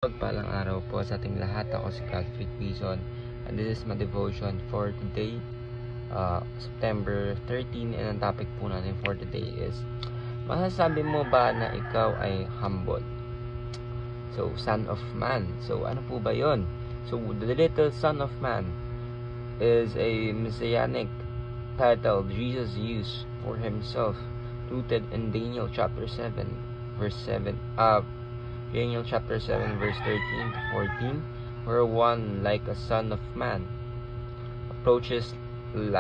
Pagpalang araw po sa ating lahat. Ako si Godfrey Quizon and this is my devotion for today, September 13, and ang topic po natin for today is masasabi mo ba na ikaw ay humble? So, Son of Man. So, ano po ba yon? So, the little Son of Man is a messianic title Jesus used for himself, rooted in Daniel chapter 7 verse 7. Daniel chapter 7 verse 13 to 14, where one like a son of man approaches the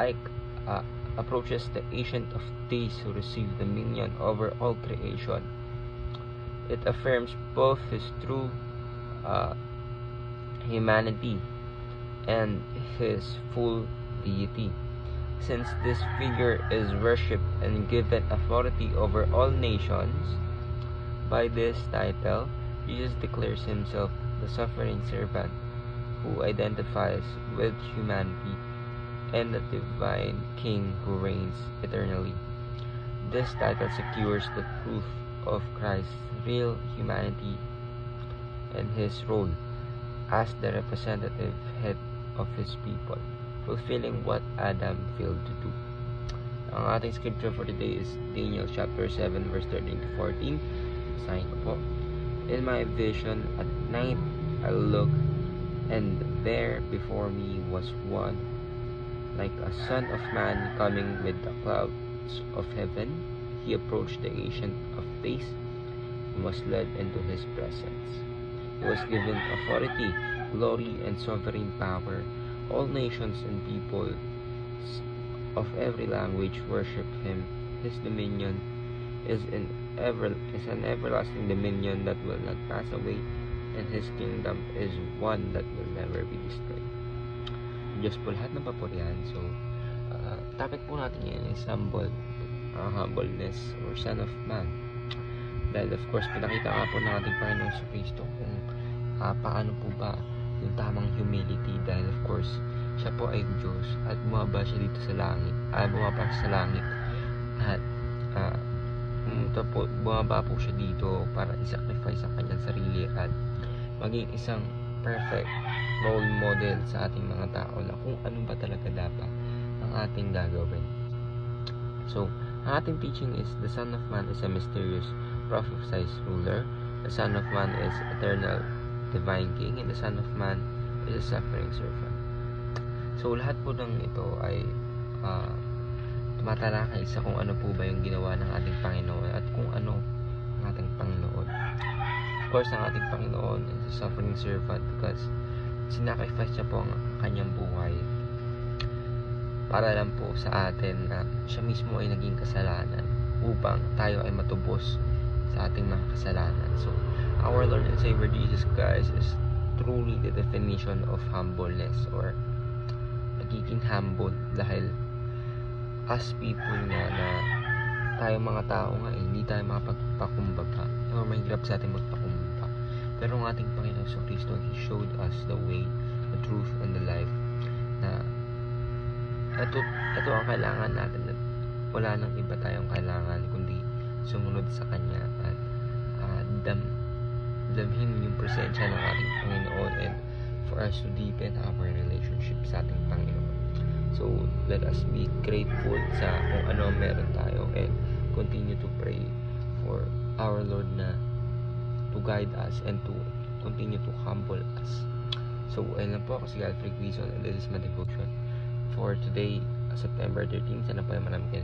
Ancient of Days who received dominion over all creation. It affirms both his true humanity and his full deity. Since this figure is worshipped and given authority over all nations, by this title, Jesus declares himself the suffering servant who identifies with humanity and the divine King who reigns eternally. This title secures the truth of Christ's real humanity and his role as the representative head of his people, fulfilling what Adam failed to do. Ang ating scripture for today is Daniel chapter 7 verse 13 to 14. Basahin ko po. In my vision at night I looked, and there before me was one like a son of man coming with the clouds of heaven. He approached the Ancient of Days and was led into his presence. He was given authority, glory, and sovereign power. All nations and peoples of every language worship him. His dominion is an everlasting dominion that will not pass away, and his kingdom is one that will never be destroyed. Diyos po lahat ng papurihan. So, topic po natin ngayon is humbleness or Son of Man. Dahil of course, pinakita nga po ng ating Panginoon sa Kristo kung paano po ba yung tamang humility. Dahil of course, siya po ay Diyos at bumaba siya dito sa langit. Bumaba sa langit at bumaba po siya dito para i-sacrifice ang kanyang sarili at maging isang perfect role model sa ating mga tao na kung ano ba talaga dapat ang ating gagawin. So, ang ating teaching is the Son of Man is a mysterious prophesied ruler. The Son of Man is eternal divine King, and the Son of Man is a suffering servant. So, lahat po ng ito ay tumatalakay sa kung ano po ba yung ginawa ng ating Panginoon at kung ano ang ating Panginoon. Of course, ang ating Panginoon is a suffering servant because sinacrifice niya po ang kanyang buhay para lang po sa atin na siya mismo ay naging kasalanan upang tayo ay matubos sa ating mga kasalanan. So, our Lord and Savior Jesus Christ is truly the definition of humbleness or nagiging humble dahil as people nga na tayo mga tao nga hindi tayo makapagpakumbaba or mahirap sa ating magpakumbaba, pero ang ating Panginoon sa Kristo, He showed us the way, the truth, and the life na ito ang kailangan natin at wala nang iba tayong kailangan kundi sumunod sa Kanya at damhin yung presensya ng ating Panginoon and for us to deepen our relationship sa ating Panginoon. So, let us be grateful sa kung ano meron tayo and continue to pray for our Lord na to guide us and to continue to humble us. So, ayun lang po. Ako si Godfrey Quizon and this is my devotion for today, September 13. Sana po ay marami kayo